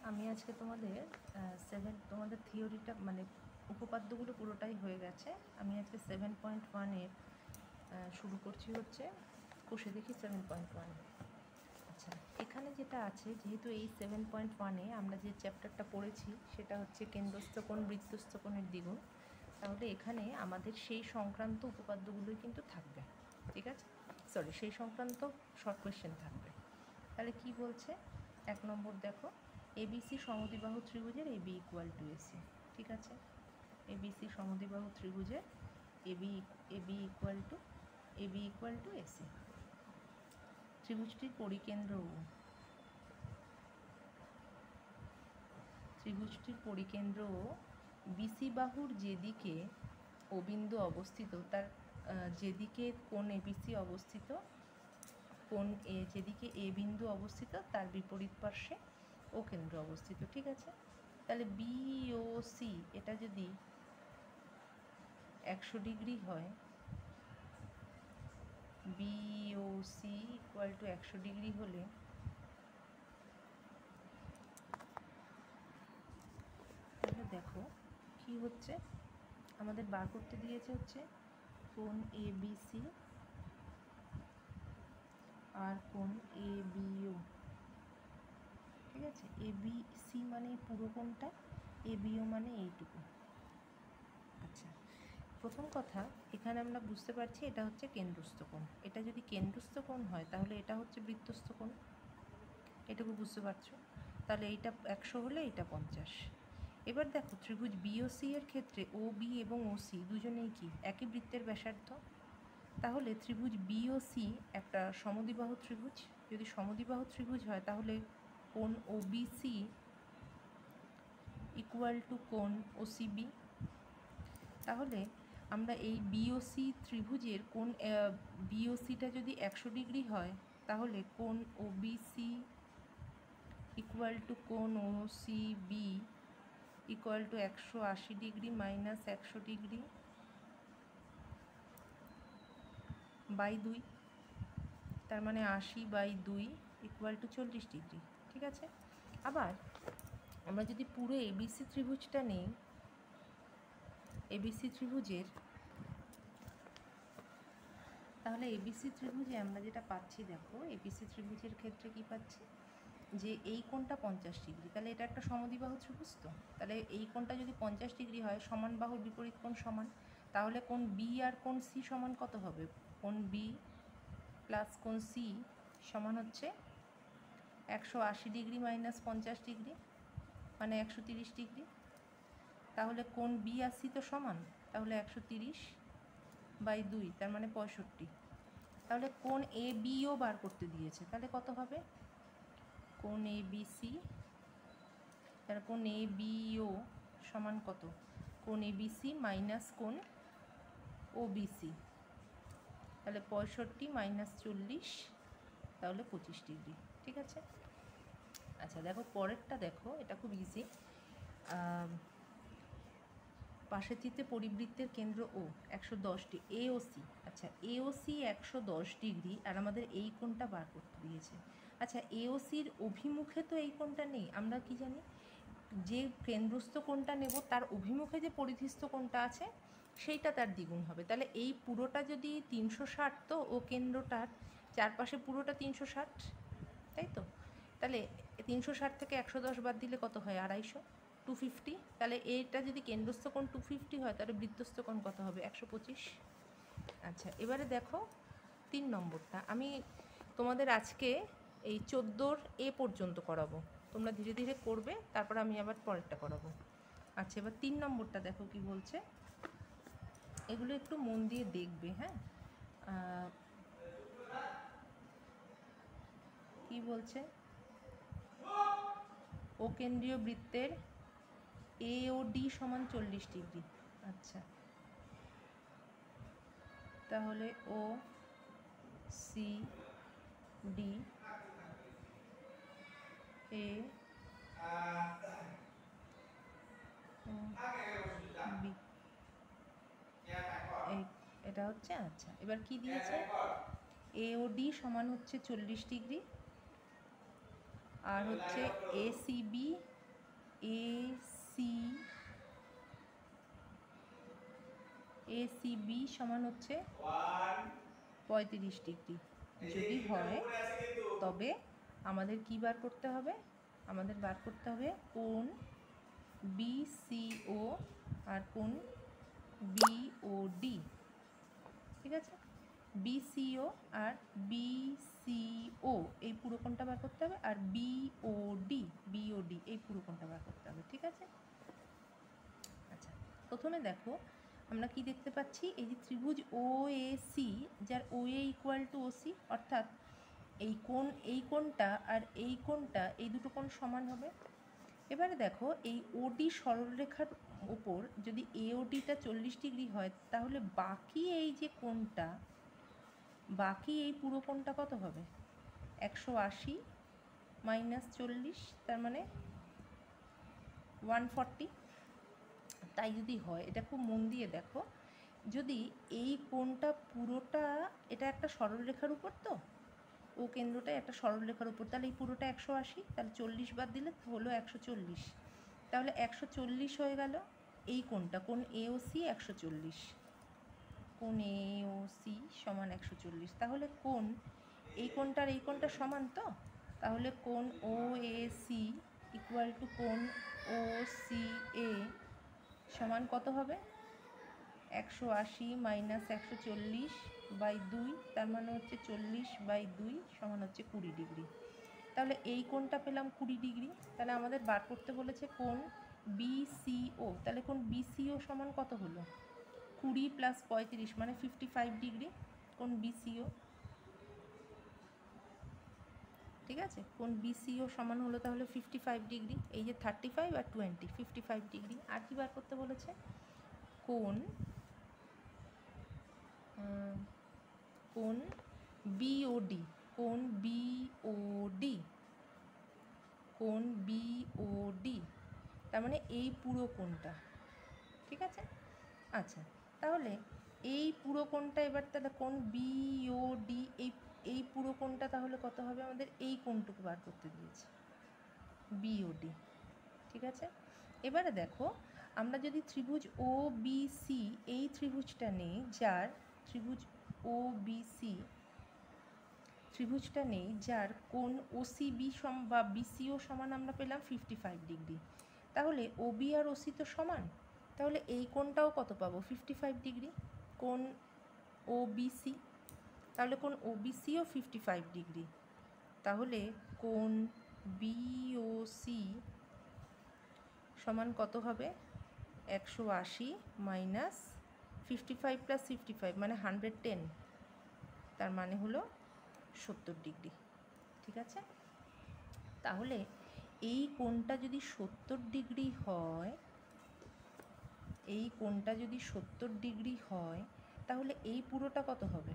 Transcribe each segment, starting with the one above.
আমি আজকে তোমাদের তোমাদের থিওরিটা মানে উপপাদ্যগুলো পুরোটাই হয়ে গেছে। আমি আজকে 7.1-এর শুরু করছি হচ্ছে কষে দেখি 7.1। আচ্ছা, এখানে যেটা আছে, যেহেতু এই 7.1-এ আমরা যে চ্যাপ্টারটা পড়েছি সেটা হচ্ছে কেন্দ্রস্থ কোণ বৃত্তস্থ কোণের দ্বিগুণ, তাহলে এখানে আমাদের সেই সংক্রান্ত উপপাদ্যগুলোই কিন্তু থাকবে, ঠিক আছে? সেই সংক্রান্ত শর্ট কোয়েশ্চেন থাকবে। তাহলে কি বলছে? 1 নম্বর দেখো, এবিসি সমদ্বিবাহু ত্রিভুজের এবি ইকুয়াল টু এসি, ঠিক আছে? এবিসি সমদ্বিবাহু ত্রিভুজের এবি ইকুয়াল টু এসি। ত্রিভুজটির পরিকেন্দ্র ও বিসি বাহুর যেদিকে ও বিন্দু অবস্থিত, তার যেদিকে কোণ এবিসি অবস্থিত, যেদিকে এ বিন্দু অবস্থিত তার বিপরীত পার্শ্বে ও কেন্দ্র অবস্থিত, ঠিক আছে? তাহলে বিওসি এটা যদি 100 ডিগ্রি হয়, বিওসি ইকুয়াল টু 100 ডিগ্রি হলে তাহলে দেখো কি হচ্ছে, আমাদের বার করতে দিয়েছে হচ্ছে কোণ এবিসি আর কোণ এবিও, ঠিক আছে? এবিসি মানে পুরো কোণটা, এবিও মানে এইটুকু। আচ্ছা, প্রথম কথা এখানে আমরা বুঝতে পারছি এটা হচ্ছে কেন্দ্রস্থ কোণ। এটা যদি কেন্দ্রস্থ কোণ হয় তাহলে এটা হচ্ছে বৃত্তস্থ কোণ, এটুকু বুঝতে পারছো? তাহলে এইটা 100 হলে এটা 50। এবার দেখো ত্রিভুজ বিওসি এর ক্ষেত্রে ও বি এবং ওসি দুজনেই কি একই বৃত্তের ব্যাসার্ধ, তাহলে ত্রিভুজ বিওসি একটা সমদ্বিবাহু ত্রিভুজ। যদি সমদ্বিবাহু ত্রিভুজ হয় তাহলে কোণ ওবিসি ইকুয়াল টু কোণ ওসিবি। তাহলে আমরা এই বিওসি ত্রিভুজের কোণ বিওসিটা যদি 100 ডিগ্রি হয় তাহলে কোণ ওবিসি ইকুয়াল টু কোণ O C B equal to 180 degree minus 100 degree by 2, তার মানে 80/2 ইকুয়াল টু 40 ডিগ্রি, ঠিক আছে? আবার আমরা যদি পুরো এবিসি ত্রিভুজটা নিই, এবিসি ত্রিভুজের, তাহলে এবিসি ত্রিভুজে আমরা যেটা পাচ্ছি, দেখো এবিসি ত্রিভুজের ক্ষেত্রে কি পাচ্ছি, যে এই কোণটা 50 ডিগ্রি, তাহলে এটা একটা সমদ্বিবাহু ত্রিভুজ। তো তাহলে এই কোণটা যদি 50 ডিগ্রি হয়, সমান বাহুর বিপরীত কোণ সমান, তাহলে কোণ বি আর কোণ সি সমান কত হবে? কোণ বি প্লাস কোণ সি সমান হচ্ছে 180 ডিগ্রি মাইনাস 50 ডিগ্রি মানে 130 ডিগ্রি। তাহলে কোণ বি আর সি তো সমান, তাহলে 130/2 তার মানে 65। তাহলে কোণ এ বিও বার করতে দিয়েছে, তাহলে কত হবে? কোণ এ বি সি, তাহলে কোণ এ বিও সমান কত? কোণ এ বি সি মাইনাস কোণ ও বি সি, তাহলে 65 মাইনাস 40, তাহলে 25 ডিগ্রি, ঠিক আছে? আচ্ছা দেখো পরেরটা, দেখো এটা খুব ইজি। পাশের চিত্রে পরিবৃত্তের কেন্দ্র ও 110 ডিগ্রি এওসি। আচ্ছা, এওসি 110 ডিগ্রি আর আমাদের এই কোণটা বার করতে দিয়েছে। আচ্ছা, এওসির অভিমুখে তো এই কোণটা নেই, আমরা কি জানি? যে কেন্দ্রস্থ কোণটা নেব তার অভিমুখে যে পরিধিস্থ কোণটা আছে সেইটা তার দ্বিগুণ হবে। তাহলে এই পুরোটা যদি 360, তো ও কেন্দ্রটার চারপাশে পুরোটা 360, তাই তো? তাহলে 360 থেকে 110 বাদ দিলে কত হয়? 250, 250। তাহলে এইটা যদি কেন্দ্রস্থ কোণ 250 হয় তাহলে বৃত্তস্থ কোণ কত হবে? 125। আচ্ছা, এবারে দেখো 3 নম্বরটা আমি তোমাদের আজকে এই 14 এ পর্যন্ত করাবো, তোমরা ধীরে ধীরে করবে, তারপর আমি আবার পরেরটা করাবো। আচ্ছা, এবার 3 নম্বরটা দেখো কি বলছে, এগুলো একটু মন দিয়ে দেখবে, হ্যাঁ? কি বলছে? ও কেন্দ্রীয় বৃত্তের এ ও ডি সমান 40 ডিগ্রি। আচ্ছা, তাহলে ও সি ডি এ বি, এটা হচ্ছে। আচ্ছা, এবার কি দিয়েছে? এ ও ডি সমান হচ্ছে 40 ডিগ্রি আর হচ্ছে এ সি বি ACB সমান হচ্ছে 35 ডিগ্রি যদি হয় তবে আমাদের কি বার করতে হবে, আমাদের বার করতে হবে কোণ BCO আর কোণ BOD। ঠিক আছে, BCO আর BCO এই পুরো কোণটা বার করতে হবে, আর BOD এই পুরো কোণটা বার করতে হবে। ঠিক আছে, আচ্ছা প্রথমে দেখো আমরা কি দেখতে পাচ্ছি, এই যে ত্রিভুজ OAC যার OA ইকুয়াল টু OC, অর্থাৎ এই কোণটা আর এই কোণটা, এই দুটো কোণ সমান হবে। এবারে দেখো এই OD সরলরেখার ওপর যদি AODটা 40 ডিগ্রি হয়, তাহলে বাকি এই যে কোণটা, বাকি এই পুরো কোণটা কত হবে? 180 মাইনাস 40, তার মানে 140। তাই যদি হয়, এটা খুব মন দিয়ে দেখো, যদি এই কোণটা পুরোটা, এটা একটা সরলরেখার উপর, তো ও কেন্দ্রটা একটা সরলরেখার উপর, তাহলে এই পুরোটা 180, তাহলে 40 বাদ দিলে হলো 140, তাহলে 140 হয়ে গেল এই কোণটা, কোণ AOC 140, কোণ AOC সমান 140। তাহলে কোণ এই কোণটার এই কোণটা সমান, তো তাহলে কোণ OAC ইকুয়াল টু কোণ OCA সমান কত হবে? 180 মাইনাস 140 বাই 2, তার মানে হচ্ছে 40/2 সমান হচ্ছে 20 ডিগ্রি। তাহলে এই কোণটা পেলাম 20 ডিগ্রি। তাহলে আমাদের বার করতে বলেছে কোণ BCO, তাহলে কোণ BCO সমান কত হলো? 20 প্লাস 35 মানে 55 ডিগ্রি কোণ BCO। ঠিক আছে, কোণ BCO সমান হলো তাহলে 55 ডিগ্রি। এই যে 35 আর 20, 55 ডিগ্রি। আর কি বার করতে বলেছে? কোণ BOD, কোণ BOD, তার মানে এই পুরো কোণটা। ঠিক আছে, আচ্ছা তাহলে এই পুরো কোণটা, এবার তাহলে কোণ BOD এই পুরো কোণটা তাহলে কত হবে? আমাদের এই কোণটুকু বার করতে দিয়েছে BOD। ঠিক আছে, এবারে দেখো আমরা যদি ত্রিভুজ OBC এই ত্রিভুজটা নেই, যার ত্রিভুজ OBC ত্রিভুজটা নেই, যার কোণ OCB বা BCO সমান আমরা পেলাম 55 ডিগ্রি, তাহলে OB আর OC তো সমান, তাহলে এই কোণটাও কত পাবো? 55 ডিগ্রি কোণ OBC। তাহলে কোণ OBCও 55 ডিগ্রি, তাহলে কোণ BOC সমান কত হবে? 180 মাইনাস 55 প্লাস 55 মানে 110, তার মানে হলো 70 ডিগ্রি। ঠিক আছে, তাহলে এই কোণটা যদি 70 ডিগ্রি হয়, এই কোণটা যদি 70 ডিগ্রি হয়, তাহলে এই পুরোটা কত হবে?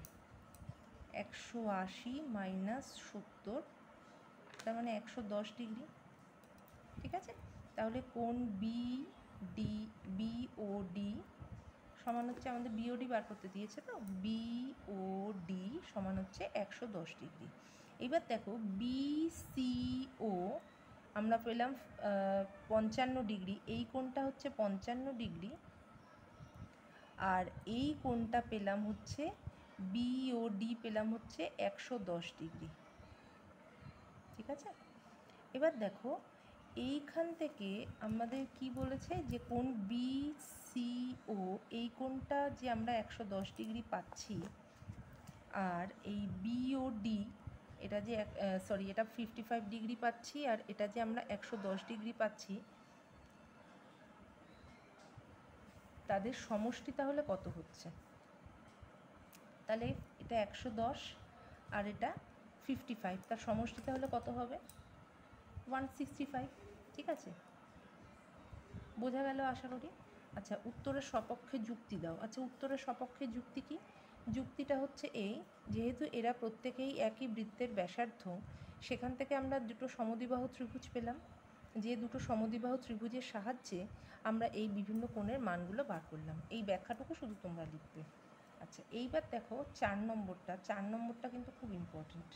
180 মাইনাস 70, তার মানে 110 ডিগ্রি। ঠিক আছে, তাহলে কোণ BOD সমান হচ্ছে, আমাদের BOD বার করতে দিয়েছে, তো BOD সমান হচ্ছে 110 ডিগ্রি। এবার দেখো BCO আমরা পেলাম 55 ডিগ্রি, এই কোণটা হচ্ছে 55 ডিগ্রি, আর এই কোণটা পেলাম হচ্ছে BOD পেলাম হচ্ছে 110 ডিগ্রি। ঠিক আছে, এবার দেখো এইখান থেকে আমাদের কি বলেছে, যে কোণ BCO এই কোণটা যে আমরা 110 ডিগ্রি পাচ্ছি, আর এই BOD এটা যে এটা 55 ডিগ্রি পাচ্ছি, আর এটা যে আমরা 110 ডিগ্রি পাচ্ছি, তাদের সমষ্টি তাহলে কত হচ্ছে? তাহলে এটা 110 আর এটা 55, তার সমষ্টি তাহলে কত হবে? 165। ঠিক আছে, বোঝা গেল আশা করি। আচ্ছা, উত্তরের সপক্ষে যুক্তি দাও। আচ্ছা, উত্তরের সপক্ষে যুক্তি কি? যুক্তিটা হচ্ছে এই, যেহেতু এরা প্রত্যেকেই একই বৃত্তের ব্যাসার্ধ, সেখান থেকে আমরা দুটো সমদ্বিবাহু ত্রিভুজ পেলাম, যে দুটো সমদ্বিবাহু ত্রিভুজের সাহায্যে আমরা এই বিভিন্ন কোণের মানগুলো বার করলাম। এই ব্যাখ্যাটুকু শুধু তোমরা লিখবে। আচ্ছা, এইবার দেখো 4 নম্বরটা কিন্তু খুব ইম্পর্টেন্ট।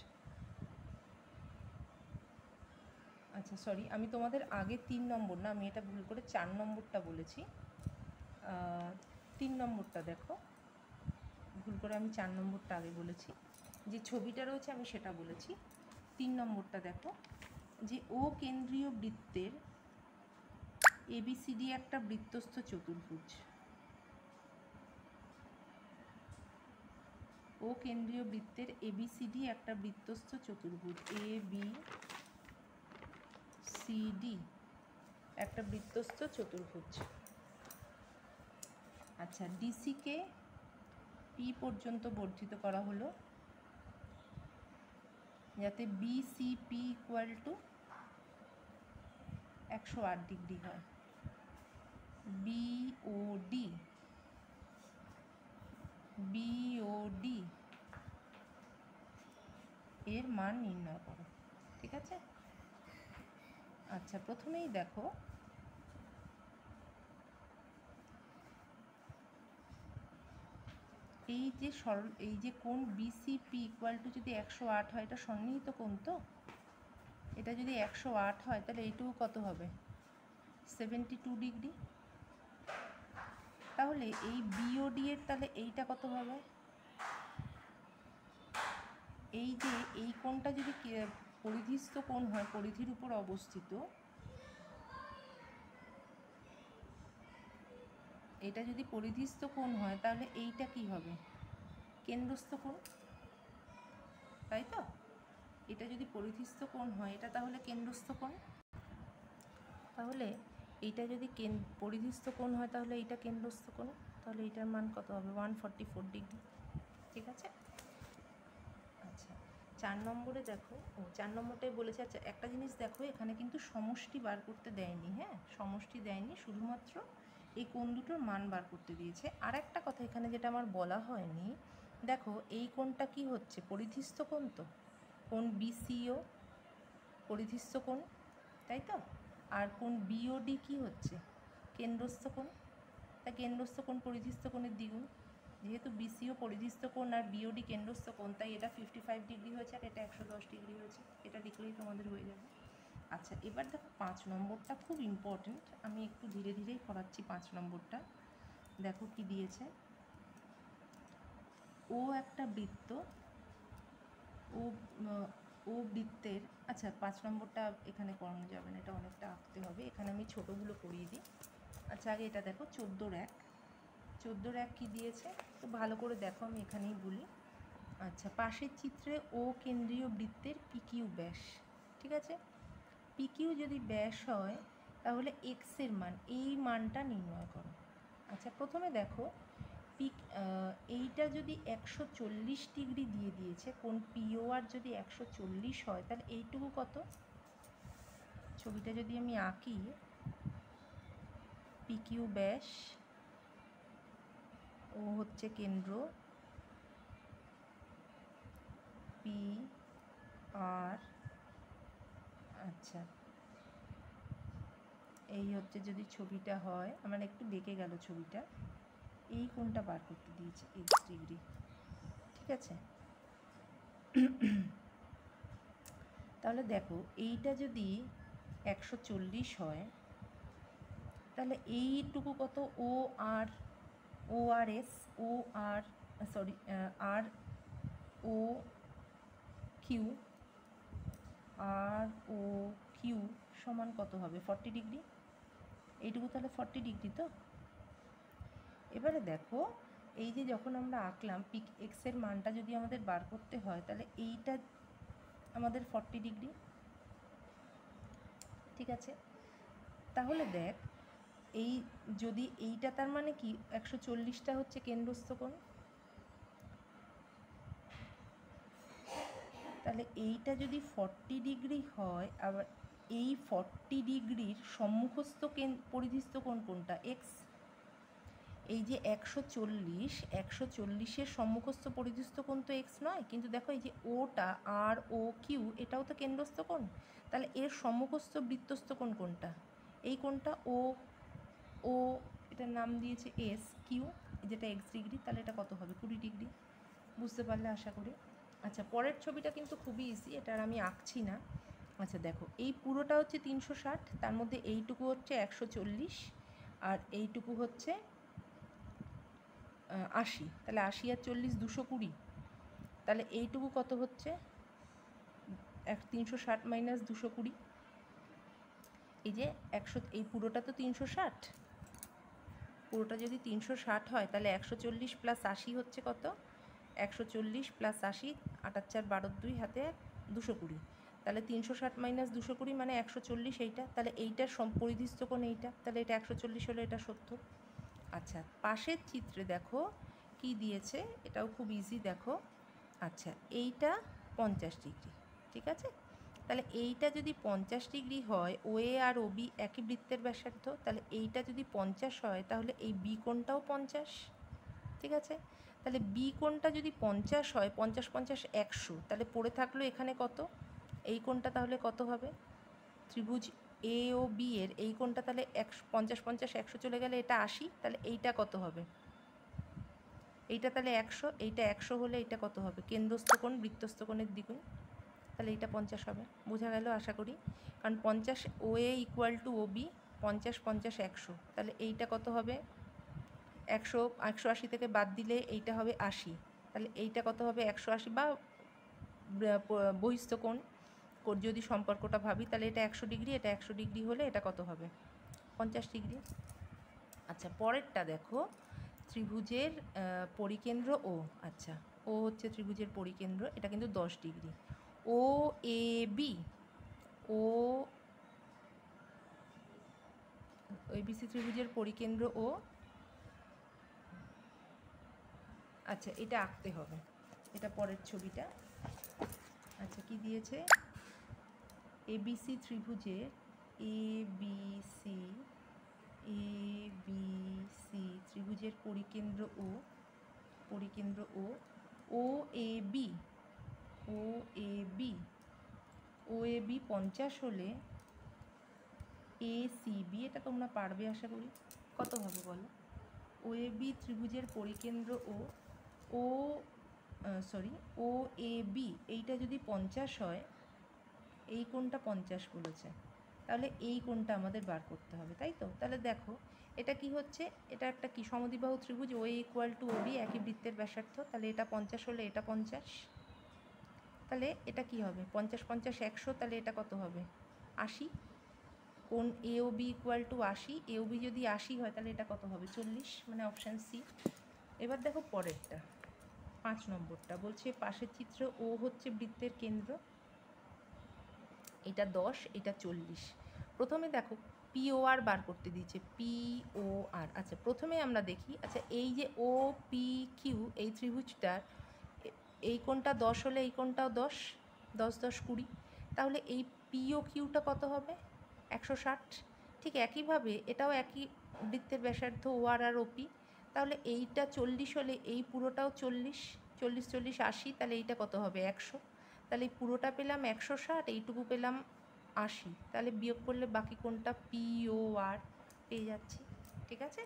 আচ্ছা সরি, আমি তোমাদের আগে 3 নম্বর না, আমি এটা ভুল করে 4 নম্বরটা বলেছি। 3 নম্বরটা দেখো, ভুল করে আমি 4 নম্বরটা আগে বলেছি। যে ছবিটা রয়েছে আমি সেটা বলেছি। 3 নম্বরটা দেখো, যে ও কেন্দ্রীয় বৃত্তের ABCD একটা বৃত্তস্থ চতুর্ভুজ। ও কেন্দ্রীয় বৃত্তের ABCD একটা বৃত্তস্থ চতুর্ভুজ, ABCD একটা বৃত্তস্থ চতুর্ভুজ। আচ্ছা, ডিসিকে পি পর্যন্ত বর্ধিত করা হলো যাতে BCP ইকুয়াল টু 108 ডিগ্রি হয়। BOD এর মান নির্ণয় করো। ঠিক আছে? আচ্ছা, প্রথমেই দেখো এই যে কোণ BCP ইকুয়াল টু যদি 108 হয়, এটা সন্নিহিত কোণ তো। এটা যদি 108 হয় তাহলে এইটুকু কত হবে? 72 ডিগ্রি। তাহলে এই BOD এর তাহলে এইটা কত হবে? এই যে এই কোণটা যদি পরিধিস্থ কোণ হয়, পরিধির উপর অবস্থিত, এটা যদি পরিধিস্থ কোণ হয় তাহলে এইটা কি হবে? কেন্দ্রস্থ কোণ, তাই তো? এটা যদি পরিধিস্থ কোণ হয়, এটা তাহলে কেন্দ্রস্থ কোণ। তাহলে এইটা যদি পরিধিস্থ কোণ হয় তাহলে এইটা কেন্দ্রস্থ কোণ। তাহলে এইটার মান কত হবে? 144 ডিগ্রি। ঠিক আছে? আচ্ছা, 4 নম্বরে দেখো, 4 নম্বরটাই বলেছে। আচ্ছা, একটা জিনিস দেখো, এখানে কিন্তু সমষ্টি বার করতে দেয়নি। হ্যাঁ, সমষ্টি দেয়নি, শুধুমাত্র এই কোণ দুটোর মান বার করতে দিয়েছে। আর একটা কথা এখানে যেটা আমার বলা হয়নি, দেখো এই কোণটা কি হচ্ছে? পরিধিস্থ কোণ তো। কোণ BCO পরিধিস্থ কোণ, তাই তো? আর কোণ BOD কি হচ্ছে? কেন্দ্রস্থ কোণ। তা কেন্দ্রস্থ কোণ পরিধিস্থ কোণের দ্বিগুণ। যেহেতু BCO পরিধিস্থ কোণ আর BOD কেন্দ্রস্থ কোণ, তাই এটা 55 ডিগ্রি হয়েছে আর এটা 110 ডিগ্রি হয়েছে। এটা লিখলেই তোমাদের হয়ে যাবে। আচ্ছা, এবার দেখো 5 নম্বরটা খুব ইম্পর্টেন্ট। আমি একটু ধীরে ধীরেই করাচ্ছি 5 নম্বরটা। দেখো কি দিয়েছে। ও একটা বৃত্ত, ও বৃত্তের, আচ্ছা 5 নম্বরটা এখানে করানো যাবে না, এটা অনেকটা আঁকতে হবে। এখানে আমি ছোটোগুলো করিয়ে দিই। আচ্ছা, আগে এটা দেখো 14 কী দিয়েছে তো ভালো করে দেখো, আমি এখানেই বলি। আচ্ছা, পাশের চিত্রে ও কেন্দ্রীয় বৃত্তের PQ ব্যাস। ঠিক আছে? PQ যদি ব্যাস হয় তাহলে এক্সের মান, এই মানটা নির্ণয় করো। আচ্ছা, প্রথমে দেখো এইটা যদি 140 ডিগ্রি দিয়ে দিয়েছে, কোণ POR যদি 140 হয় তাহলে এইটুকু কত? ছবিটা যদি আমি আঁকি, PQ ব্যাস, ও হচ্ছে কেন্দ্র, PR, আচ্ছা এই হচ্ছে যদি ছবিটা হয়, আমার একটু বেঁকে গেল ছবিটা, এই কোণটা বার করতে দিয়েছে x ডিগ্রি। ঠিক আছে? তাহলে দেখো এইটা যদি 140 হয় তাহলে এইটুকু কত? ORS ROQ সমান কত হবে? 40 ডিগ্রি। এইটুকু তাহলে 40 ডিগ্রি তো। এবারে দেখো, এই যে যখন আমরা আঁকলাম পিক এক্সের মানটা যদি আমাদের বার করতে হয় তাহলে এইটা আমাদের 40 ডিগ্রি। ঠিক আছে? তাহলে দেখ, এই যদি এইটা, তার মানে কি 140টা হচ্ছে কেন্দ্রস্থ কোণ। তাহলে এইটা যদি 40 ডিগ্রি হয়, আবার এই 40 ডিগ্রির সম্মুখস্থ পরিধিস্থ কোণ কোনটা? এক্স। এই যে 140-140-এর সম্মুখস্থ পরিধিস্থ কোণ তো এক্স নয়, কিন্তু দেখো এই যে ওটা ROQ, এটাও তো কেন্দ্রস্থ কোণ। তাহলে এর সম্মুখস্থ বৃত্তস্থ কোণ কোনটা? এই কোণটা ও এটার নাম দিয়েছে SQ, যেটা x ডিগ্রি। তাহলে এটা কত হবে? 20 ডিগ্রি। বুঝতে পারলে আশা করি। আচ্ছা, পরের ছবিটা কিন্তু খুবই ইজি, এটা আর আমি আঁকছি না। আচ্ছা দেখো, এই পুরোটা হচ্ছে 360, তার মধ্যে এইটুকু হচ্ছে 140, আর এইটুকু হচ্ছে 80। তাহলে 80 আর 40 220। তাহলে এইটুকু কত হচ্ছে? 360 মাইনাস 220। এই যে 100, এই পুরোটা তো 360, পুরোটা যদি 360 হয় তাহলে 140 প্লাস 80 হচ্ছে কত? 140 প্লাস 80, 8 4 12 2 হাতে 220। তাহলে 360 মাইনাস 220 মানে 140 এইটা। তাহলে এইটার পরিধিস্থ কোণ এইটা, তাহলে এটা 140 হলে এটা 70। আচ্ছা, পাশের চিত্রে দেখো কি দিয়েছে, এটাও খুব ইজি দেখো। আচ্ছা, এইটা 50 ডিগ্রি, ঠিক আছে? তাহলে এইটা যদি 50 ডিগ্রি হয়, ওএ আর ওবি একই বৃত্তের ব্যাসার্ধ, তাহলে এইটা যদি 50 হয় তাহলে এই বি কোণটাও 50, ঠিক আছে? তাহলে বি কোণটা যদি 50 হয়, 50 50 100, তাহলে পড়ে থাকলো এখানে কত? এই কোণটা তাহলে কত হবে? ত্রিভুজ এ ও বি এর এই কোণটা তাহলে 50 50 100 চলে গেলে এটা 80, তাহলে এইটা কত হবে? এইটা তাহলে 100, এইটা 100 হলে এইটা কত হবে? কেন্দ্রস্থ কোণ বৃত্তস্থ কোণের দ্বিগুণ, তাহলে এইটা 50 হবে। বোঝা গেল আশা করি। কারণ 50 ও এ ইকুয়াল টু ও বি, 50 50 100, তাহলে এইটা কত হবে? 100 180 থেকে বাদ দিলে এইটা হবে 80, তাহলে এইটা কত হবে? 180, বা বহিস্থ কোণ যদি সম্পর্কটা ভাবি তাহলে এটা 100 ডিগ্রি, এটা 100 ডিগ্রি হলে এটা কত হবে? 50 ডিগ্রি। আচ্ছা, পরেরটা দেখো, ত্রিভুজের পরিকেন্দ্র ও। আচ্ছা, ও হচ্ছে ত্রিভুজের পরিকেন্দ্র, এটা কিন্তু 10 ডিগ্রি। ও এ বি, ও এবিসি ত্রিভুজের পরিকেন্দ্র ও। আচ্ছা, এটা আঁকতে হবে, এটা পরের ছবিটা। আচ্ছা, কি দিয়েছে? এবিসি ত্রিভুজের এবিসি এবিসি ত্রিভুজের পরিকেন্দ্র ও, পরিকেন্দ্র ও এ B, O A B, O A B 50 হলে এ সি বি, এটা তোমরা পারবে আশা করি। কত হবে বলো? ও এ বি ত্রিভুজের পরিকেন্দ্র ও সরি ও এ বি, এইটা যদি 50 হয়, এই কোণটা 50 বলেছে, তাহলে এই কোণটা আমাদের বার করতে হবে, তাই তো? তাহলে দেখো এটা কি হচ্ছে, এটা একটা কি সমদ্বিবাহু ত্রিভুজ, ও ইকুয়াল টু ও বি একই বৃত্তের ব্যাসার্ধ, তাহলে এটা 50 হলে এটা 50, তাহলে এটা কি হবে? 50 50 100, তাহলে এটা কত হবে? 80। কোণ A O B equal to 80, A O B যদি 80 হয় তাহলে এটা কত হবে? 40, মানে অপশান সি। এবার দেখো পরেরটা, 5 নম্বরটা বলছে পাশের চিত্র ও হচ্ছে বৃত্তের কেন্দ্র, এটা 10, এটা 40। প্রথমে দেখো পি ও আর বার করতে দিয়েছে, পি ও আর। আচ্ছা, প্রথমে আমরা দেখি, আচ্ছা এই যে ও পি কিউ, এই ত্রিভুজটার এই কোণটা 10 হলে এই কোণটাও 10, 10 10 20, তাহলে এই পি ও কিউটা কত হবে? 160। ঠিক একইভাবে এটাও একই বৃত্তের ব্যাসার্ধ ও আর আর ওপি, তাহলে এইটা 40 হলে এই পুরোটাও 40, 40 40 80, তাহলে এইটা কত হবে? 100। তাহলে এই পুরোটা পেলাম 160, এইটুকু পেলাম 80, তাহলে বিয়োগ করলে বাকি কোনটা? পি ও আর পেয়ে যাচ্ছি, ঠিক আছে?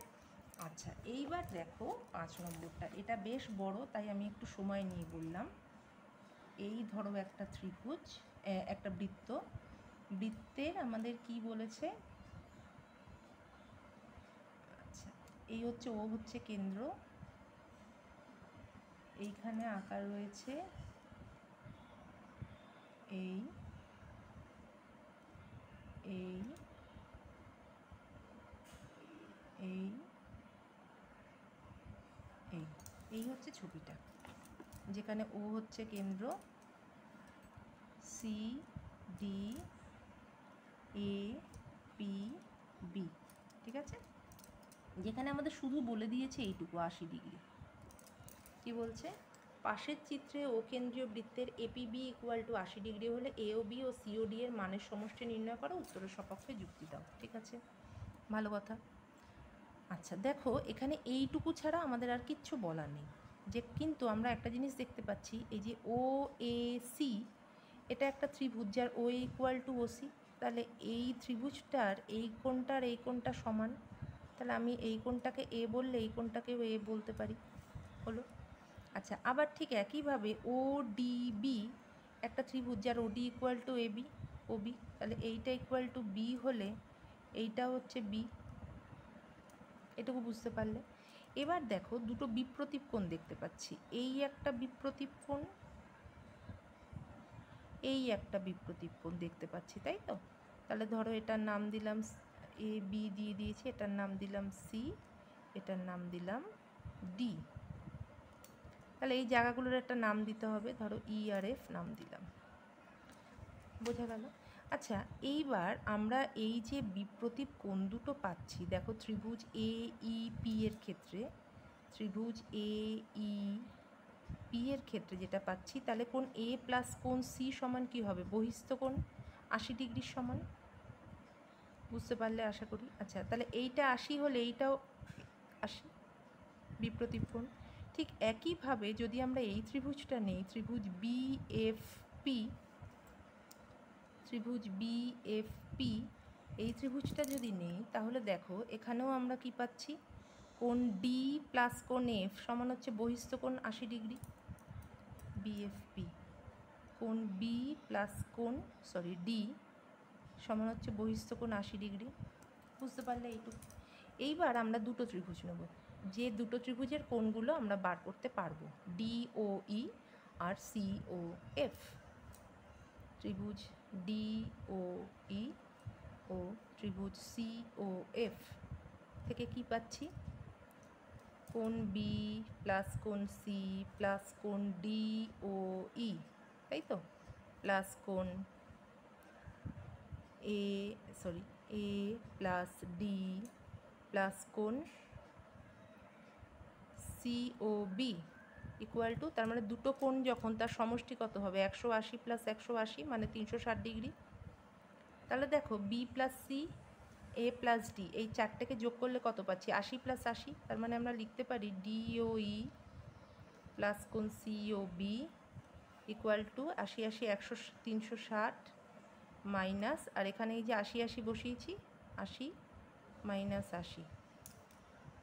আচ্ছা, এইবার দেখো 5 নম্বরটা, এটা বেশ বড় তাই আমি একটু সময় নিয়ে বললাম। এই ধরো একটা ত্রিভুজ, একটা বৃত্ত, বৃত্তের আমাদের কি বলেছে? আচ্ছা, এই হচ্ছে ও হচ্ছে কেন্দ্র, এইখানে আঁকা রয়েছে এই এই এই এই এই হচ্ছে ছবিটা, যেখানে ও হচ্ছে কেন্দ্র, C D A P B, ঠিক আছে? যেখানে আমাদের শুধু বলে দিয়েছে এইটুকু 80 ডিগ্রি। কি বলছে? পাশের চিত্রে ও কেন্দ্রীয় বৃত্তের এপিবি ইকুয়াল টু 80 ডিগ্রি হলে এ ও বি ও সি ও ডি এর মানের সমষ্টি নির্ণয় করো, উত্তরের সপক্ষে যুক্তি দাও, ঠিক আছে? ভালো কথা। আচ্ছা দেখো, এখানে এইটুকু ছাড়া আমাদের আর কিচ্ছু বলার নেই, যে কিন্তু আমরা একটা জিনিস দেখতে পাচ্ছি, এই যে ও এ সি, এটা একটা ত্রিভুজ যার ও ইকুয়াল টু ও সি, তাহলে এই ত্রিভুজটার এই কোণটা সমান, তাহলে আমি এই কোণটাকে এ বললে এই কোণটাকেও এ বলতে পারি, হলো। আচ্ছা, আবার ঠিক একইভাবে ও ডি বি একটা ত্রিভুজ যার OD equal to A B, O B, তাহলে এইটা ইকুয়াল টু বি হলে এইটা হচ্ছে বি, এটুকু বুঝতে পারলে। এবার দেখো দুটো বিপ্রতীপ কোণ দেখতে পাচ্ছি, এই একটা বিপ্রতীপ কোণ, এই একটা বিপ্রতীপ কোণ দেখতে পাচ্ছি, তাই তো? তাহলে ধরো এটার নাম দিলাম এ বি দিয়ে দিয়েছি, এটার নাম দিলাম সি, এটার নাম দিলাম ডি। তাহলে এই জায়গাগুলোর একটা নাম দিতে হবে, ধরো ই আর এফ নাম দিলাম, বোঝা গেল? আচ্ছা, এইবার আমরা এই যে বিপ্রতীপ কোণ দুটো পাচ্ছি, দেখো ত্রিভুজ এ ই পি এর ক্ষেত্রে, ত্রিভুজ এ ই পি এর ক্ষেত্রে যেটা পাচ্ছি, তাহলে কোণ এ প্লাস কোণ সি সমান কী হবে? বহিস্থ কোণ 80 ডিগ্রির সমান, বুঝতে পারলে আশা করি। আচ্ছা, তাহলে এইটা 80 হলে এইটাও 80 বিপ্রতীপ কোণ। ঠিক একইভাবে যদি আমরা এই ত্রিভুজটা নেই, ত্রিভুজ বি এফ পি, ত্রিভুজ বি এফ পি, এই ত্রিভুজটা যদি নেই, তাহলে দেখো এখানেও আমরা কি পাচ্ছি? কোণ ডি প্লাস কোণ এফ সমান হচ্ছে বহিস্থ কোণ 80 ডিগ্রি, বিএফপি। কোণ বি প্লাস কোণ ডি সমান হচ্ছে বহিস্থ কোণ 80 ডিগ্রি, বুঝতে পারলে এইটুকু? এইবার আমরা দুটো ত্রিভুজ নেব, যে দুটো ত্রিভুজের কোণগুলো আমরা বার করতে পারবো, ডি ও ই আর সি ও এফ। ত্রিভুজ ডি ও ই ও ত্রিভুজ সি ও এফ থেকে কি পাচ্ছি? কোণ বি প্লাস কোণ সি প্লাস কোণ ডি ও ই, তাই তো? প্লাস কোণ এ প্লাস ডি প্লাস কোণ C O B equal to, তার মানে দুটো কোণ যখন তার সমষ্টি কত হবে? 180 প্লাস 180 মানে 360 ডিগ্রি। তাহলে দেখো বি প্লাস সি, এ প্লাস ডি, এই চারটেকে যোগ করলে কত পাচ্ছি? 80 প্লাস 80, তার মানে আমরা লিখতে পারি ডি ও ই প্লাস কোণ C O B equal to 80 80 100 360 minus, আর এখানে এই যে 80 80 বসিয়েছি, 80 মাইনাস 80,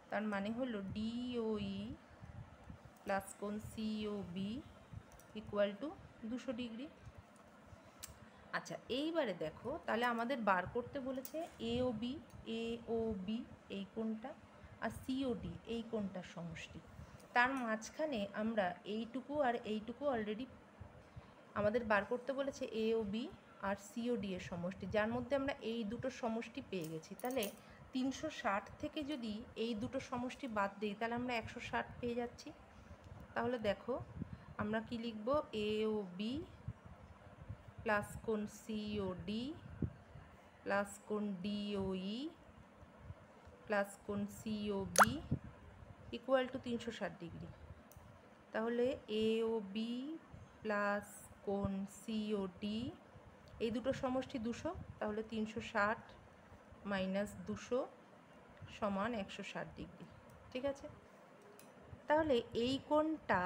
তার মানে হলো ডি ও ই প্লাস কোণ C O B equal to 200 degree. আচ্ছা, এইবারে দেখো তাহলে আমাদের বার করতে বলেছে এ ও বি এই কোণটা আর সি ও ডি এই কোণটার সমষ্টি। তার মাঝখানে আমরা এইটুকু আর এইটুকু অলরেডি আমাদের বার করতে বলেছে এ ও বি আর সি ও ডি এর সমষ্টি, যার মধ্যে আমরা এই দুটো সমষ্টি পেয়ে গেছি। তাহলে 360 থেকে যদি এই দুটো সমষ্টি বাদ দিই, তাহলে আমরা 160 পেয়ে যাচ্ছি। তাহলে দেখো আমরা কি লিখব? এ ও বি প্লাস কোণ সি ও ডি প্লাস কোণ ডি ও ই প্লাস কোণ C O B equal to 360 degree. তাহলে এ ও বি প্লাস কোণ সি ও ডি, এই দুটো সমষ্টি 200, তাহলে 360 মাইনাস 200 সমান 160 ডিগ্রি, ঠিক আছে? তাহলে এই কোণটা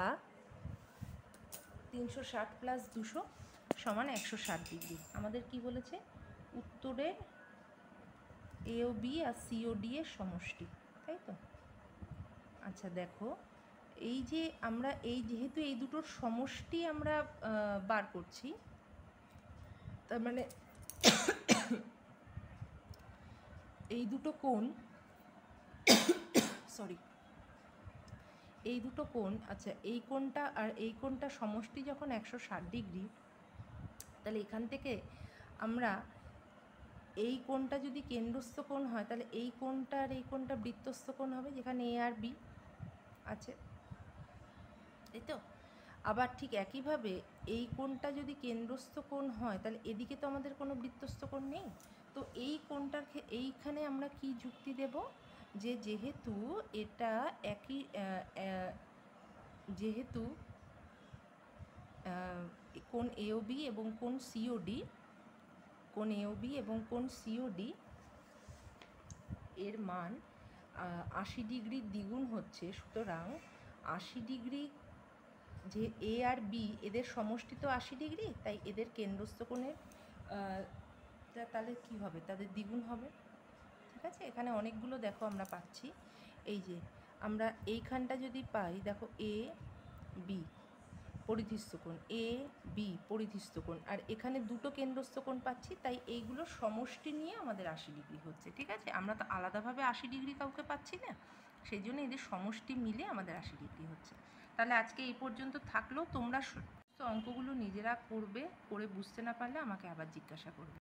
360 প্লাস 200 সমান 160 ডিগ্রি। আমাদের কি বলেছে? উত্তরের এ ও বি আর সি ও ডি এর সমষ্টি, তাই তো? আচ্ছা দেখো, এই যে আমরা যেহেতু এই দুটোর সমষ্টি আমরা বার করছি, তার মানে এই দুটো কোণ এই দুটো কোণ, আচ্ছা এই কোণটা আর এই কোণটা সমষ্টি যখন 160 ডিগ্রি, তাহলে এখান থেকে আমরা এই কোণটা যদি কেন্দ্রস্থ কোণ হয়, তাহলে এই কোণটা আর এই কোণটা বৃত্তস্থ কোণ হবে, যেখানে এ আর বি আছে, তাই তো? আবার ঠিক একইভাবে এই কোণটা যদি কেন্দ্রস্থ কোণ হয়, তাহলে এদিকে তো আমাদের কোনো বৃত্তস্থ কোণ নেই। তো এই কোণটার এইখানে আমরা কি যুক্তি দেব? যে যেহেতু এটা একই, যেহেতু কোণ এ ও বি এবং কোণ সি ও ডি, কোণ এ ও বি এবং কোণ সি ও ডি এর মান 80 ডিগ্রির দ্বিগুণ হচ্ছে, সুতরাং 80 ডিগ্রি, যে এ আর বি এদের সমষ্টি তো 80 ডিগ্রি, তাই এদের কেন্দ্রস্থ কোণের তাহলে কী হবে? তাদের দ্বিগুণ হবে, ঠিক আছে? এখানে অনেকগুলো দেখো আমরা পাচ্ছি, এই যে আমরা এইখানটা যদি পাই, দেখো এ বি, পরিধিস্থ কোণ, এ বি পরিধিস্থ কোণ, আর এখানে দুটো কেন্দ্রস্থ কোণ পাচ্ছি, তাই এইগুলো সমষ্টি নিয়ে আমাদের 80 ডিগ্রি হচ্ছে। ঠিক আছে, আমরা তো আলাদাভাবে 80 ডিগ্রি কাউকে পাচ্ছি না, সেই জন্য এদের সমষ্টি মিলে আমাদের 80 ডিগ্রি হচ্ছে। তাহলে আজকে এই পর্যন্ত থাকলেও তোমরা অঙ্কগুলো নিজেরা করবে, করে বুঝতে না পারলে আমাকে আবার জিজ্ঞাসা করবে।